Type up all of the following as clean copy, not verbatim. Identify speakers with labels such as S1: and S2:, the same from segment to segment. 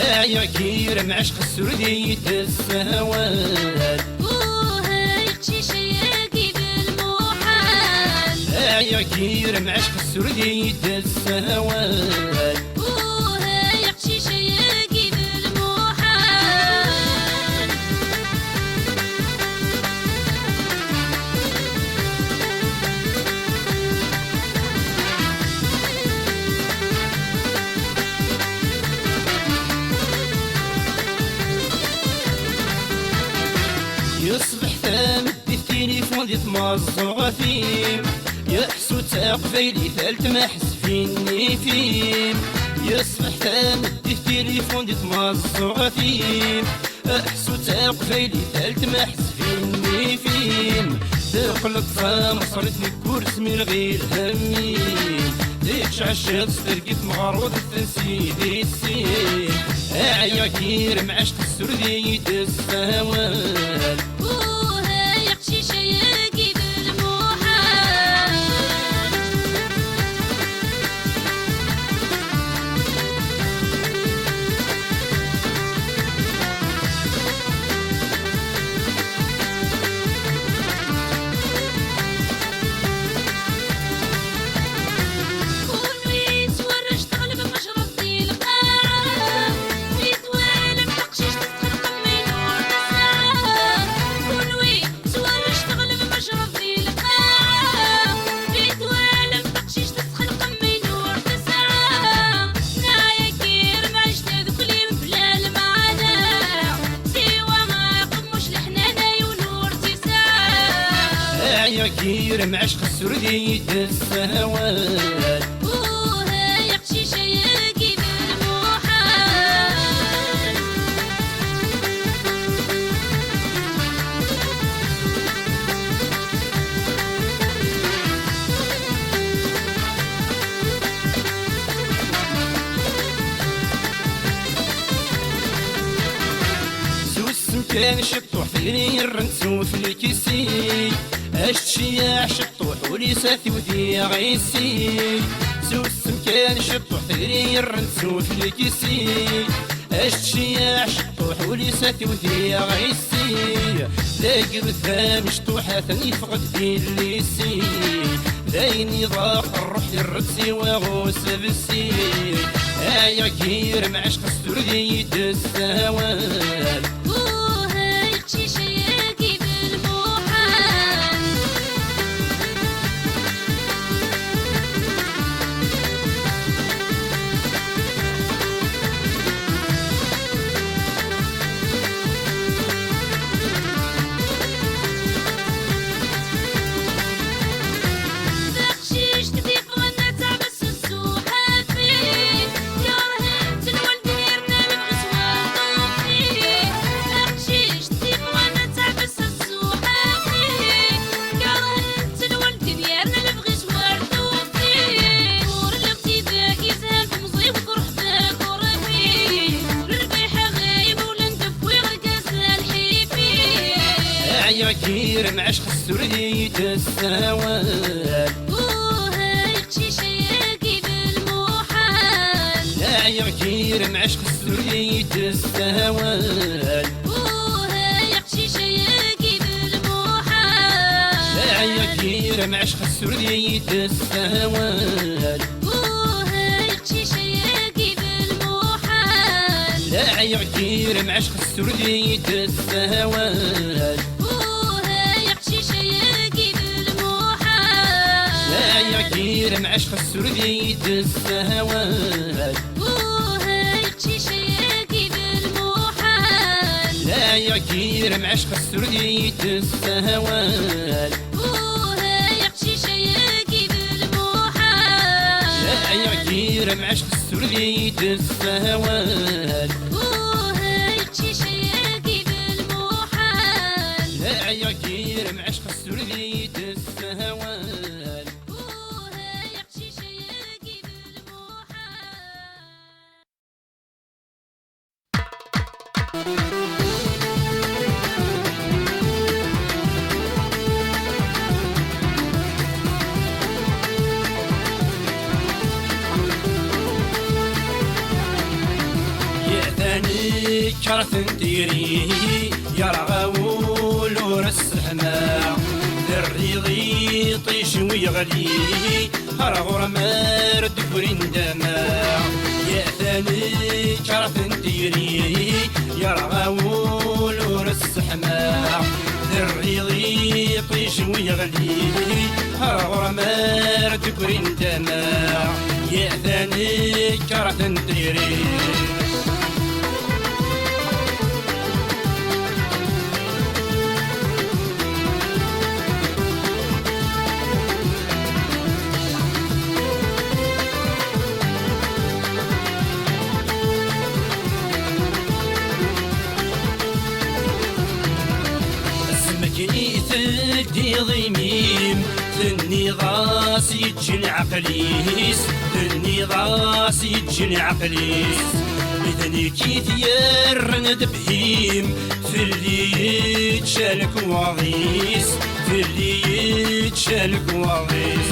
S1: يا كير معشق السردي السهوال
S2: يقشي شياقي بالمحال
S1: يا كير معشق السردي السهوال
S2: يقشي شياقي بالمحال
S1: يصبح ثامد التليفون دي تمزغ فيم يحسو تقبيلي ثالث ما حس فيني فيم يصبح ثامد التليفون دي تمزغ فيم احسو تقبيلي ثالث ما حس فيني فيم تقلق فمصرتني كورس من غير همين ديك عشت سترقيت مغرود التنسيدي السين يا كير معشق السردي السهوال
S2: يقشي شياقي بالمحال كوني تورش تغلب مشرب دي القاعة في توالب تقشيش تتخلق من نور تسعة كوني تورش تغلب مشرب دي القاعة في توالب تقشيش تتخلق من نور تسعة نايا كير معش تذكلي بلا المعنى سوا ما يقموش الحنانة ونور تسعة
S1: يا كير معشق السردي السهوال
S2: يقشي شياقي بالمحال
S1: سوس كان شطوح فيني الرنسو في الكيسي الشياع شطوح وليساتي وذي غيسي سوس كان شطوح فيني الرنسو في الكيسي الشياع شطوح وليساتي وذي غيسي لاقي بثام شطوحة ثاني فقد في الليسي دايني ضاق الروح للرقسي وغوس بالسي يا كير معشق السردي السهوال
S2: يقشي شياقي بالمحال تقشيش تضيف غنى تعبس السوحة فيه كرهت الولد يرنا الغزوة طوفيه تقشيش تضيف غنى تعبس السوحة فيه كرهت الولد يرنا الغزوة طوفيه نور الابتداء يذهب مصيب وتروح باك ورفيه الربيحة غايب ولندف ويرقص الحيفيه
S1: يا كير معشق السردي السهوال
S2: يقشي شياقي بالمحال
S1: يا كير معشق السردي السهوال
S2: يقشي شياقي بالمحال
S1: يا كير معشق السردي السهوال
S2: يقشي شياقي بالمحال
S1: يا كير معشق السردي السهوال
S2: يقشي شياقي بالمحال
S1: يا كير معشق السردي السهوال
S2: يقشي شياقي بالمحال
S1: يا كير معشق السردي السهوال
S2: يقشي شياقي بالمحال
S1: يا كير معشق السردي السهوال
S2: يقشي شياقي بالمحال
S1: يا كير معشق السردي السهوال
S2: يقشي شياقي بالمحال
S1: ثاني كرث ديري يا رغاول ورسحنا الريضي طيش ويغلي هرغور مار دبرين دما يا ثاني كرث ديري يا رغاول ورسحنا الريضي طيش ويغلي هرغور مار دبرين دما يا ثاني كرث ديري ثدي ضيميم ثني ضاس يجن عقليس ثني ضاس يجن عقليس إذني كيث يرند بهيم في اللي يتشالك واضيس في اللي يتشالك واضيس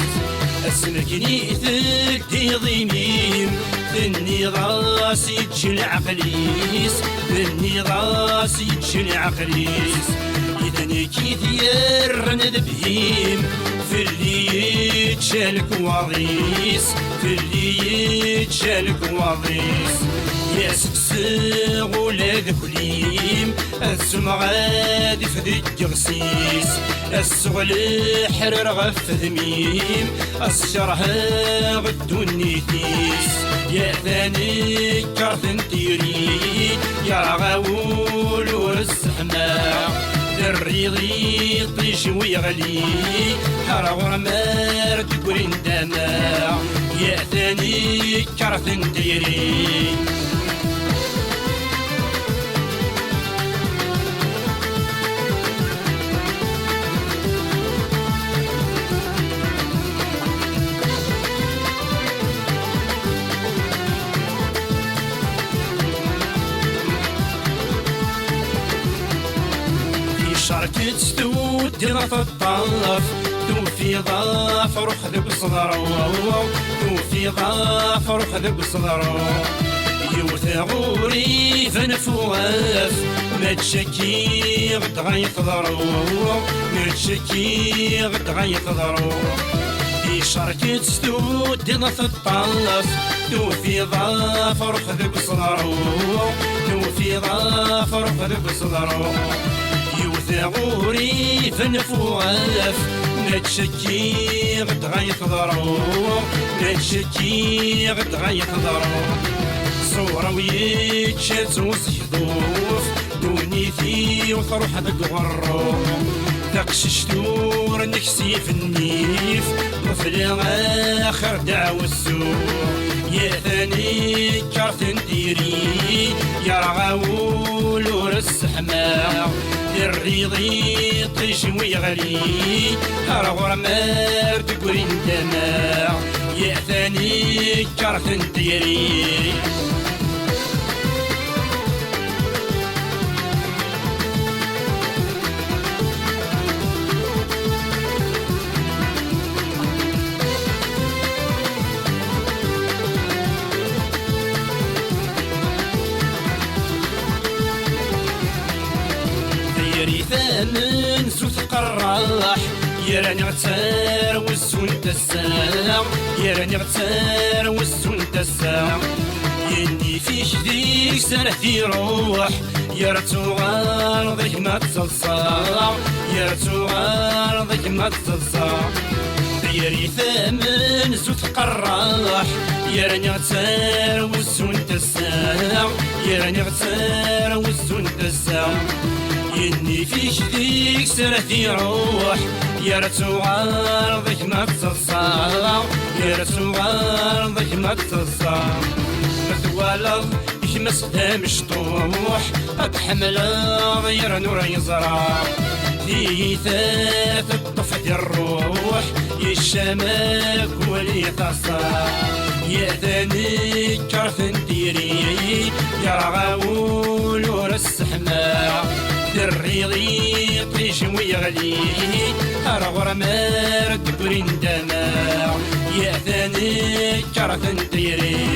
S1: اسمكني ثدي ضيميم ثني ضاس يجن عقليس ثني ضاس يجن عقليس إذني كيث يرند بهيم في اللي يتشالك واضيس في اللي يتشالك واضيس يا سكسغ ولا ذكليم السمع غادي في ذي الجغسيس السغل حرر غف ذميم الشرها غدو النيتيس يا ثاني كرث ديري يا غاول ورزحنا الريضي طيش ويغلي هرغور مار تقرين دما يا ثاني كرث ديري شاركت ستودنا في الطرف توفي ضاف روح ذب صدرو توفي ضاف روح ذب صدرو يوث غوري فنفواف ما تشكي غد غيقدرو ما تشكي غد غيقدرو في شاركت ستودنا في الطرف توفي ضاف روح ذب صدرو توفي ضاف روح ذب صدرو ثغوري فنفواف ما تشكي غد غيقدرو ما تشكي غد غيقدرو صورة ويتشات وزيضوف دونيتي وتروح دق غرو داقش شتور نكسي في النيف وفي اخر دعوة السوق يا ثاني كرث نديري يا رغاول ورسحما الريضي طيش ويغلي هرغور مار تقرين دما يا ثاني كرث نديري ثامن سوت قراح يراني غتسار والسون تسام يراني غتسار والسون تسام يني فيك ذيك سنة روح يا رتوغان ضيك ما تصلصا يا رتوغان ضيك ما تصلصا ديري ثامن سوت قراح يراني غتسار والسون تسام يراني غتسار والسون تسام يني فيك ذيك سنة روح يا رتوغان ضيك ما تصلصا يا رتوغان ضيك ما تصلصا مثوالغ يكمس دامش طوح قد حمل غير نور يزرع في ثاث الطفت الروح يشمك ولي تصا يا ثاني كرث نديري يا رغاول ورسحما الريضي طيش ويغلي هرغور مار تقرين دما يا ثاني كرث نديري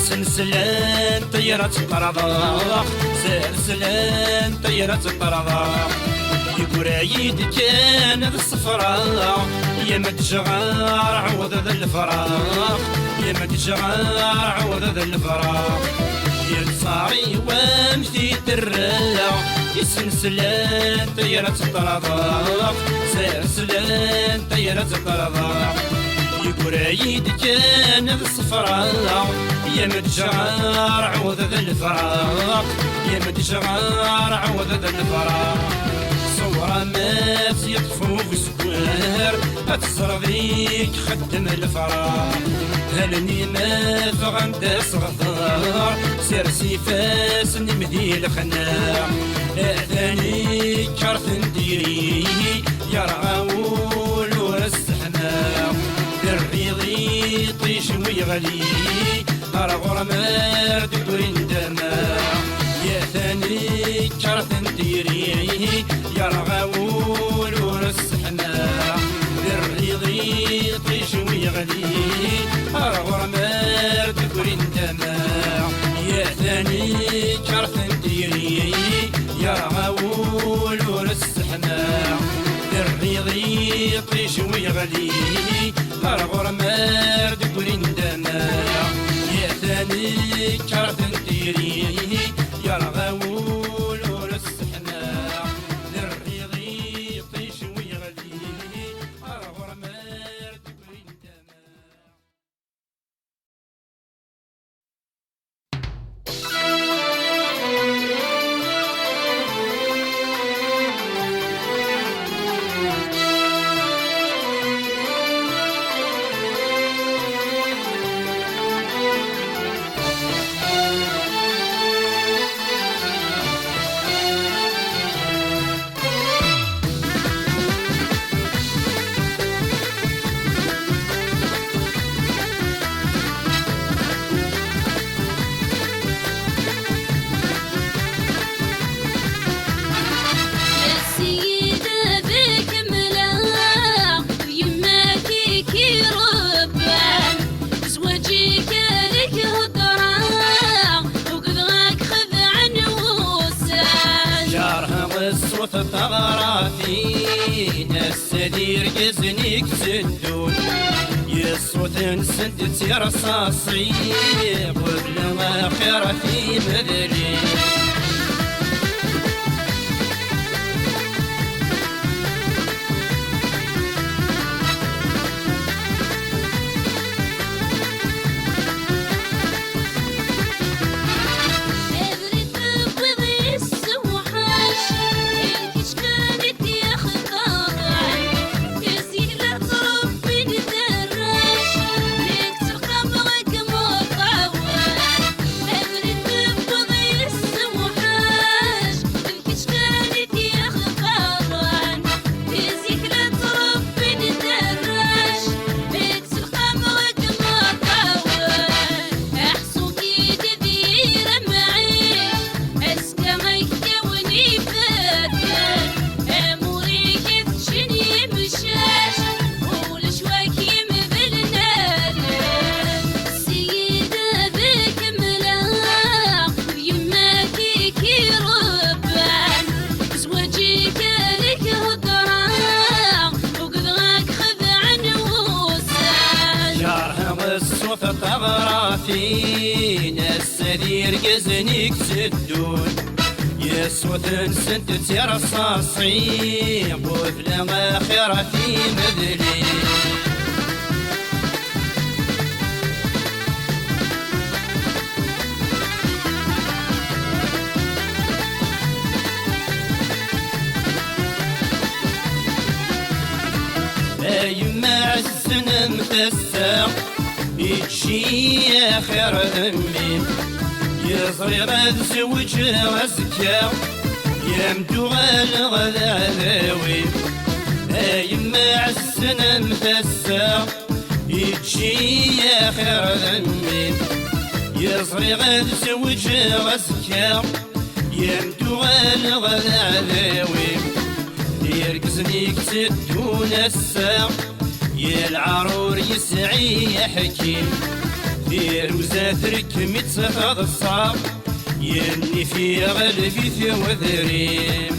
S1: سلسلان طيرة الطرضاق سلسلان طيرة الطرضاق يقول عيد كان ذا الصفراء يا ما تشغار عوض ذا الفراق يا ما تشغار عوض ذا الفراق يا صاري وامشي ترلا يا سلسلان طيرة الطرضاق سلسلان طيرة الطرضاق يقول عيد كان ذا الصفراء يا ما تشغار عوض ذا الفراق يا ما تشغار عوض ذا الفراق صورة ما يطفو في سكوار أتصرفيك خدم الفراق هلني ما فغمت صغار سير سيفاس نمدي الخناق أذاني كرث نديري يرغاول ورسحناق الريضي طيش ويغلي أرغر ما تدورين دماغ يا ثاني كرث نديري يرغاول ورسحناق الريضي طيش ويغلي أرغر ما تدورين دماغ يا ثاني كرث نديري يرغاول ورسحناق الريضي طيش ويغلي أرغر ما تدورين دماغ يا ثاني كرث نديري يرغاول ورسحناق الريضي طيش ويغلي أرغر ما تدورين دماغ تغرافي السدير جزنيك سدون يصوت نسدت يا رصاصي قبل ما خير في مدري طغرافينا السرير جزنيك سدون يصوت نسدت يا رصاصي قفل ما خير في مذلي يما عزنا متسع يجي يا خير ذمي يصري غاد زوج غزكا يمدو غدا ذاوي يما عزنا متسع يجي يا خير ذمي يصري غاد زوج غزكا يمدو غدا ذاوي يرقصني كتدون الساق يا العرور يسعي يا حكيم يروزاترك متسخض الصعب يني في غلبي في وذريم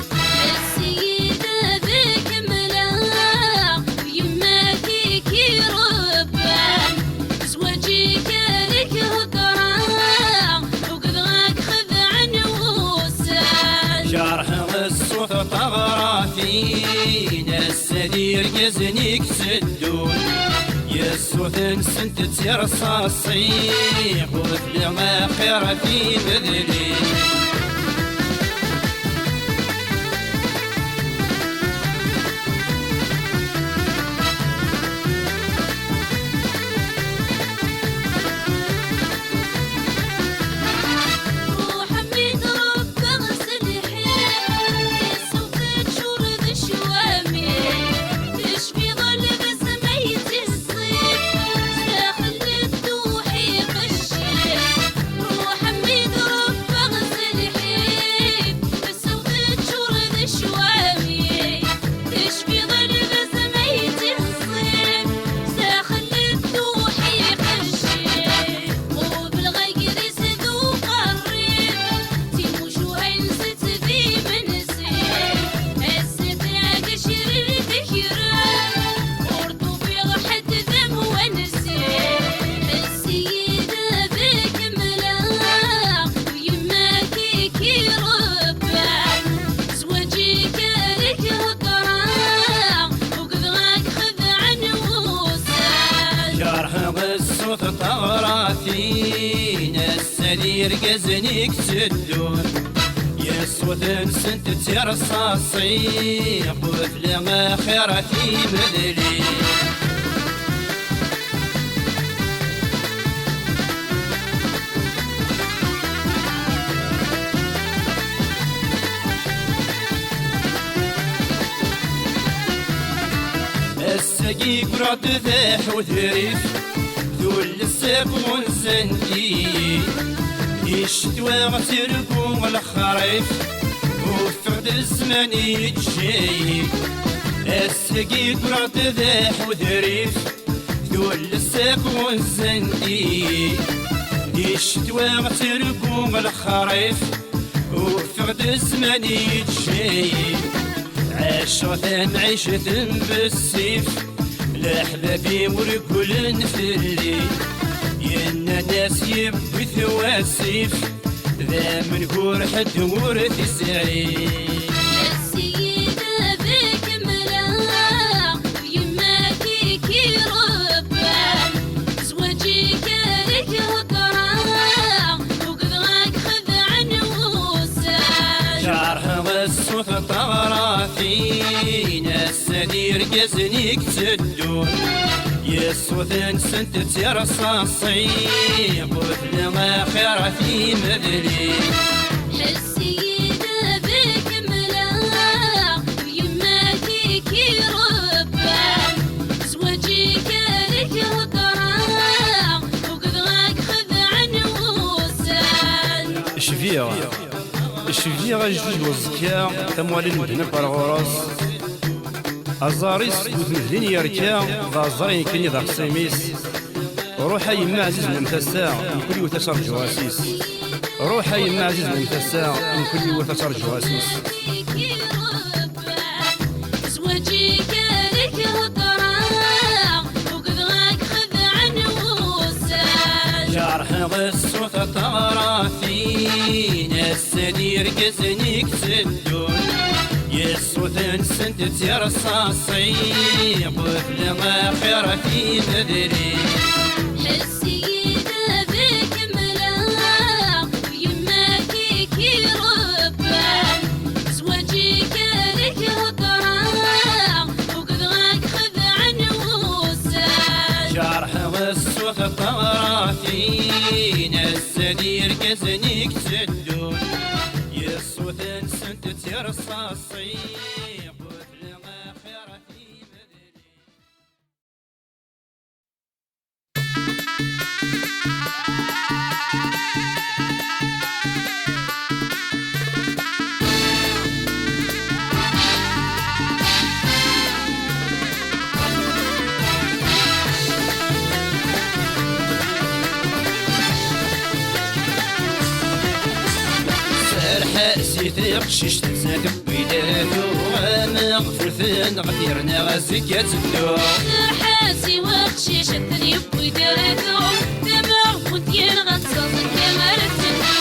S2: السيدة ذيك ملاك ويما كيكي ربان زواجي كارك هكران وقذاك خذ عن وسان
S1: جرح الصوت طغراتي السدير يزنيك سدون يسوث سنت ترصاصي قلت لما خير في بذلي السدير قزنيك سدون يسوث سنت ترصاصي قلت لما خير في بذلي السقيق رد ذاح وثريف ذول الساق ونسنتي الشتوى غتركو الخريف وفقد الزمان يتجاي السقيق رد ذاح وثريف ذول الساق ونسنتي الشتوى غتركو الخريف وفقد الزمان يتجاي عشرة عيشة بالسيف لأحبابي وركل نفلي ينا ناس يبوي ثواسيف ذا من كور حد ورث السعيد
S2: السيدة ذيك ملاك ويما كيكي ربان زواجي كارك هكران وقذاك خذ عن وسان
S1: جرح الصوت طغراتي السدير قزنيك تدون يسوث سنت ترصاصي قلت لما خير في مذلي
S2: السيدة ذيك ملاك ويما كيكي ربان زواجي كارك هكران وقذاك خذ عن وسان
S3: الشفيغ جديد والزكاة تموالين مدينة برغوراس الزاريس وثمثلين يركا ذا الزرين كني ذا قسيميس روح يما عزيز من تساع من كل وتسر جواسيس روح يما عزيز من تساع من كل وتسر جواسيس
S2: زواجي كارك هكران وقذاك خذ عن وسان
S1: جرح الصوت طغراتي السدير قزنيك سدون يسوث سنت ترصاصي قلت لما خير في بذلي
S2: السيدة ذيك ملاك ويما كيكي ربان زواجي كارك هكران وقذاك خذ عن وسان
S1: جرح الصوت طغراتي السدير قزنيك سدون يسوث سنت ترصاصي قلت لما خير في بذلي حاسي تقشيش تنساك بيداتو انا غفرتن غديرنا غازك تدو
S2: حاسي وقشيش الدنيا بويداتو دماغ وديان غتصازك كمال التنو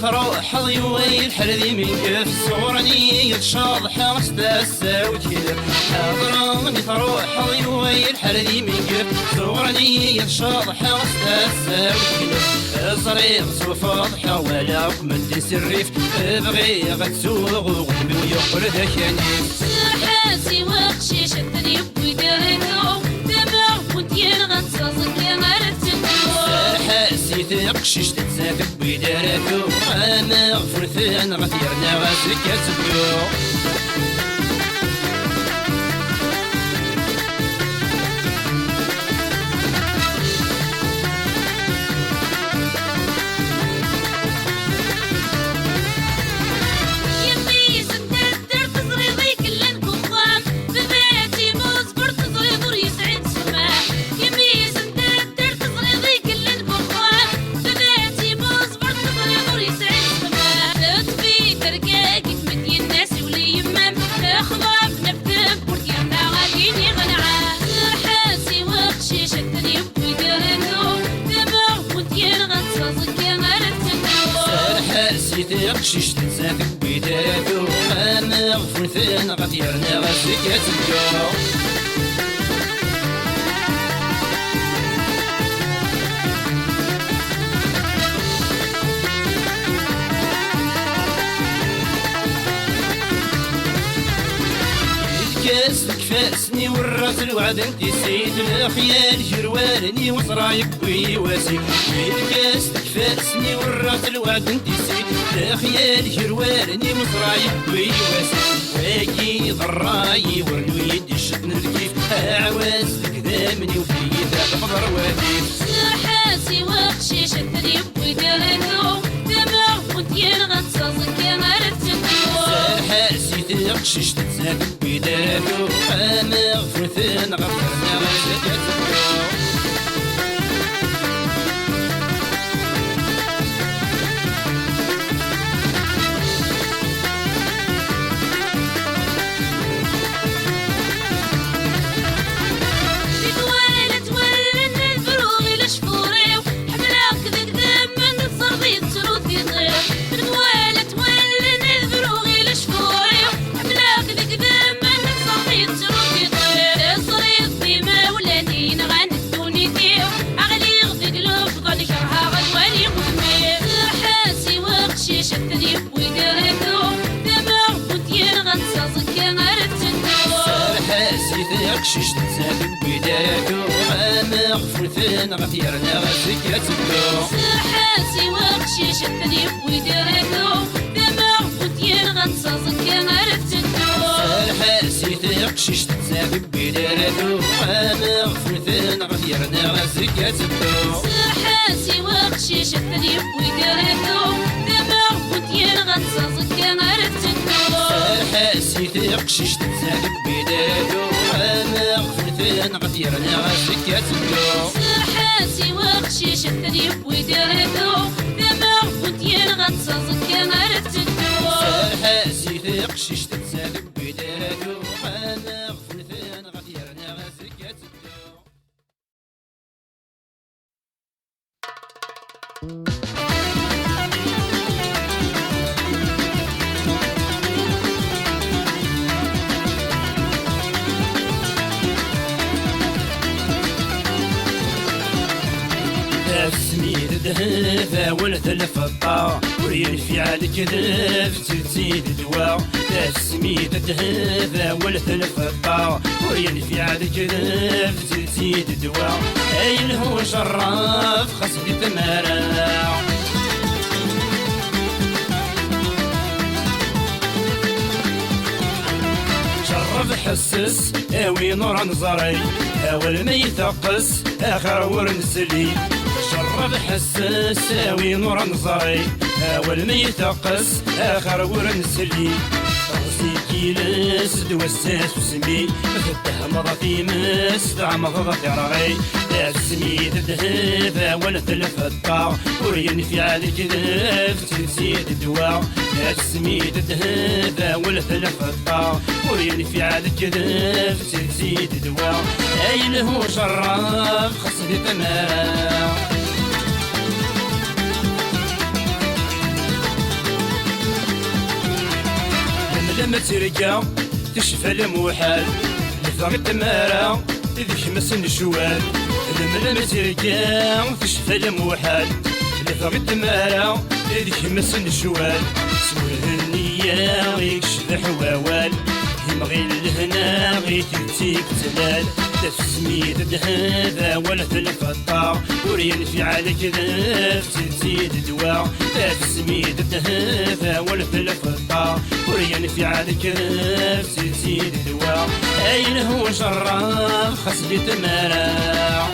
S1: مثروح ضيوي الحرذي من كف صورني يتشاض حرس داسا وتكذب حاضرة مثروح ضيوي الحرذي من كف صورني يتشاض حرس داسا وتكذب صريغ سوفاض حوالك من ديس الريف بغي غتسوغ وغنمي ويقر ذاك
S2: حاسي وقشيش الدنيا بويداتو دماغ وديان غتصازك كمال التنو
S1: حاسي تقشيش تتساك بيداراتو انا غفرتن غديرنا غازك تدو تقشيش تنساك بيداتو انا غفرتن غديرنا غازك تدو الكاس تكفاسني والراس الوعد انتي سيد الخيال جروالني وصرايك ويواسي الكاس تكفاسني والراس الوعد انتي سيد الخيال جروالني وصرايك ويواسي واكي ضراي ورنو يدي شدن الكيف عواز قدامني وفي ذاك فضر وديف
S2: حاسي وقشيش الدنيا بويداتو دماغ وديان غتصازك كمال التنو
S1: حاسي تقشيش تتساك بيداتو انا غفرتن غفرنا غازك تدو تقشيش تنساك بيداتو انا غفرتن غديرنا غازك تدو
S2: حاسي وقشيش الدنيا بويداتو دماغ وديان غتصازك كمال التنو
S1: حاسي تقشيش تنساك بيداتو انا غفرتن غديرنا غازك تدو
S2: حاسي وقشيش الدنيا بويداتو دماغ وديان غتصازك كمال التنو
S1: حاسي تقشيش تنساك بيداتو انا غفرتن غديرنا غازك تدو
S2: حاسي وقشيش الدنيا بويداتو دماغ وديان غتصازك كمال التنو
S1: حاسي تقشيش تنساك بيداتو انا غفرتن غديرنا غازك تدو السميد دهفة والثلف الطا وينفي على كذف تزيد دواء السميد دهفة والثلف الطا وينفي على كذف تزيد دواء اين هو شراف خصبي ثمارة شرف حسس اوي نور نظري اول ما يثقس اخر ورنسلي شرب حساس اوي نور نظري أول ما يتقص آخر ورن سلي راسي كيلس دوساس وسمي فتح مضى مس تعمض في رغي لا سميد الذهب ولا تلف الطاع ورين في عليك ذهب تنسيد الدواء لا سميد الذهب ولا تلف الطاع ورين في عليك ذهب تنسيد الدواء أين هو شراف خصني تمام لما ترجع تشفى المحال لفرق التمارة ذيك مسن الشوال لما ترجع تشفى المحال لفرق التمارة ذيك مسن الشوال سوره النية يكشف حواوال يمغي الهنا غي تكتيك تلال تسميد الذهب ولا تلف الطاع ورين في عليك ذهب تزيد الدواء تسميد الذهب ولا تلف الطاع ورين في عليك ذهب تزيد الدواء أين هو شراف خصني تمارع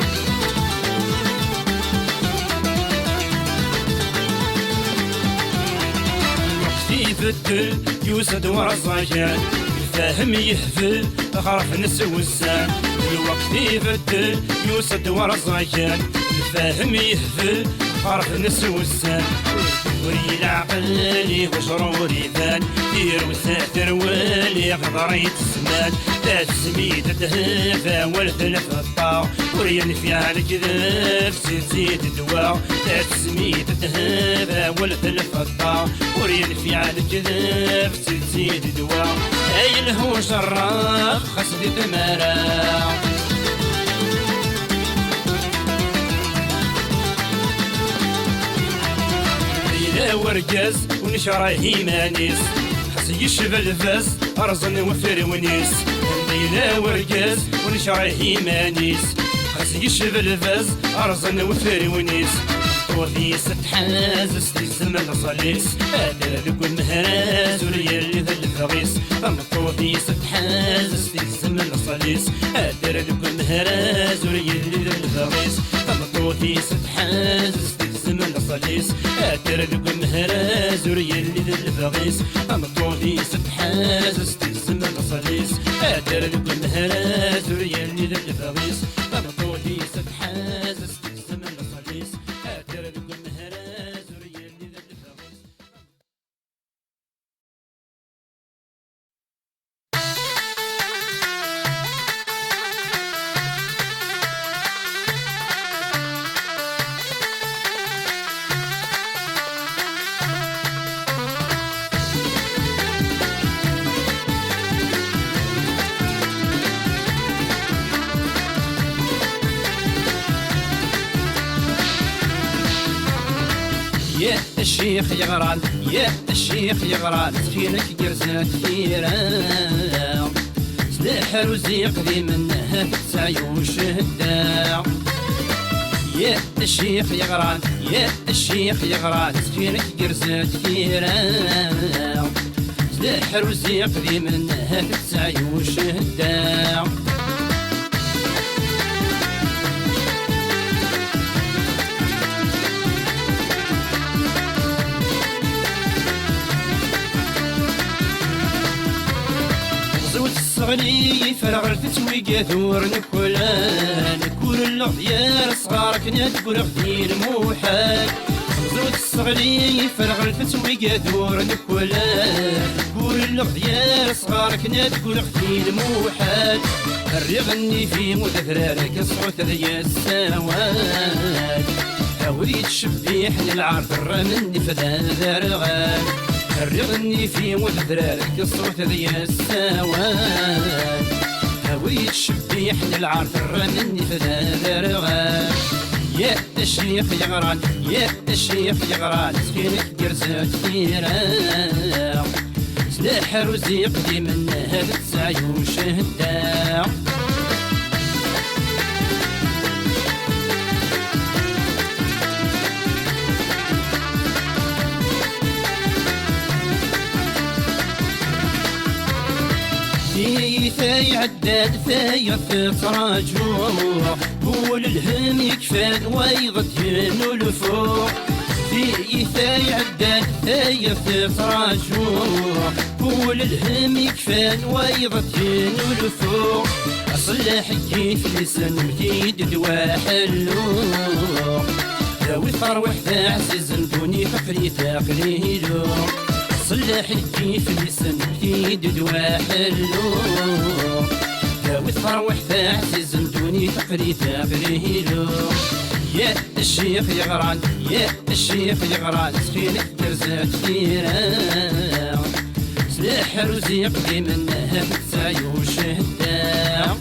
S1: وقتي في الدل يوسد ورا الزكان فاهم يهفل غرف نسو السان الوقت يبدل يوسد ورا الزكان فاهم يهفل غرف نسو السان وري العقل وشروري ذان دير وساتر ولي غضري السمان تسميد الذهب ولا تلف الطاع وريان في عليك ذهب تزيد الدواء تسميد الذهب ولا تلف الطاع وريان في عليك ذهب تزيد الدواء أين هو شراف خصني تمارع ليلى ورقاز ونشرى هيمانيس خص يشفى الفاس أرزن وفر ونيس ليلى ورقاز ونشرى هيمانيس خص يشفى الفاس أرزن وفر ونيس وفي ستحاز استيسم الصليس أدر لك المهراز وليالي ذا الفغيس أمطو في ستحاز استيسم الصليس أدر لك المهراز وليالي ذا الفغيس أمطو في ستحاز استيسم الصليس أدر لك المهراز وليالي ذا الفغيس أمطو في ستحاز استيسم الصليس أدر لك المهراز وليالي ذا الفغيس أمطو في ستحاز استيسم الصليس
S3: يا الشيخ يغران يا الشيخ يغران فينك جرزات فيران سلاح رزيق ذي منها تعيوش الداع يا الشيخ يغران يا الشيخ يغران فينك جرزات فيران سلاح رزيق ذي منها تعيوش الداع صغني فرغ الفتوي ثور نكولان كل الغيار صغارك نتقول غدي الموحال زود الصغني فرغ الفتوي ثور نكولان كل الغيار صغارك نتقول غدي الموحال الرغني في مدفرارك الصوت ذي السواد أولي تشبيح للعرض الرمني فذا ذرغان الرغني في مدبرارك الصوت ذي السواد هوي تشبيح للعرف الرمني فذا ذرغان يا الشيخ يغران يا الشيخ يغران سفينك جرزات فيران سلاح رزيق دي من هذا السعيوش الداع ثاي عداد ثاي تراجوع قول الهم يكفان ويغطين الفوق
S1: في ثاني عدان هيا تتراجو كل الهم يكفان ويضتين ولفو أصلح كيف لسان مديد دواحلو داوي فروح عزيز دوني فقري تقليلو صلح كيف لسان مديد دواحلو داوي فروح عزيز دوني فقري تقليلو يا الشيخ يغران يا الشيخ يغران سفينة ترزات فيران سلاح رزيق دي منها تسايو شهدا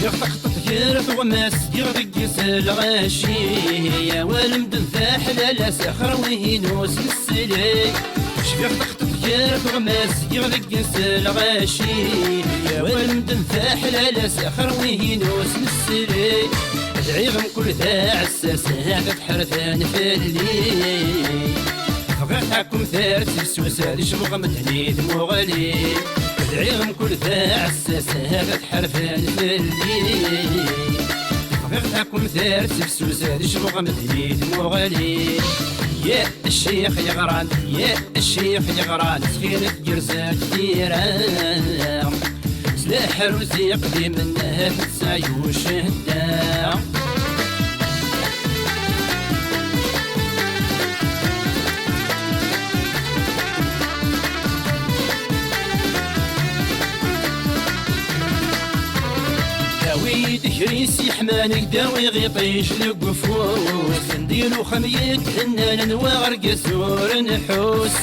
S1: يغطق يرف غماس يغدق يسال غاشي يا والمد ذاحل لا سخر وهينوس السلي شبيغ تخطط يرف غماس يغدق يسال غاشي يا والمد ذاحل لا سخر وهينوس السلي ادعيهم كل ذا عساس هذا تحرثان في الليل فقعتكم ثارت السوسة شبغ متهنيد مغالي ادعيهم كل ذا عساس هذا تحرفان في الليل فقعتكم ثارت السوسة شبغ متهنيد مغالي يا الشيخ يغران يا الشيخ يغران سخيرة جرزات تيران سلاح رزيق دي منها تسايو شهدا ويد هريسي حمانك داوي غيطيش القفوس نديرو خميت هنان نواغر قسور نحوس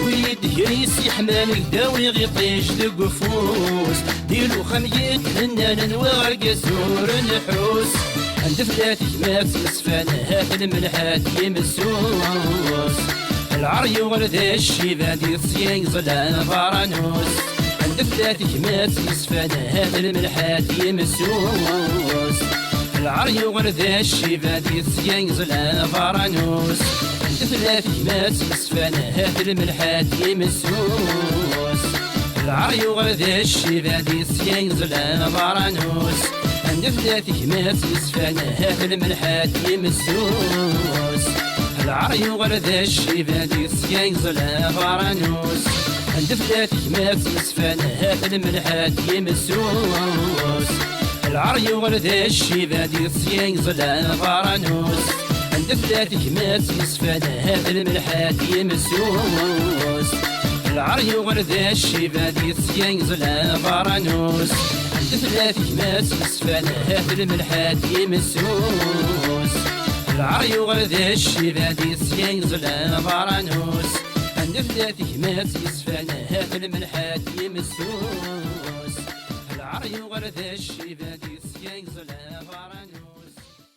S1: ويد هريسي حمانك داوي غيطيش القفوس ديرو خميت هنان نواغر قسور نحوس عند فلاتك مات مسفان هات الملحات يمسوس العري وغرد الشيبان دي صيان ظلان فارانوس ثلاث كمات يصفان هذا الملحات يمسوس العري وغرد الشيبان دي صيان ظلان فارانوس ثلاث كمات يصفان هذا الملحات يمسوس العري وغرد الشيبان دي صيان ظلان فارانوس ثلاث كمات يصفان هذا الملحات يمسوس العري وغرد الشيبان دي صيان ظلان فارانوس عند فلاتك ما تسفان هات الملحات يمسوس العري وغرد الشيبان دي صيان ظلان فارانوس عند فلاتك ما تسفان هات الملحات يمسوس العري وغرد الشيبان دي صيان ظلان فارانوس عند فلاتك ما تسفان هات الملحات يمسوس العري وغرد الشيبان دي صيان ظلان فارانوس نفلاتك ما تيسفان هات الملحات يمسوس العري وغرد الشيبان دي صيان ظلام فارانوس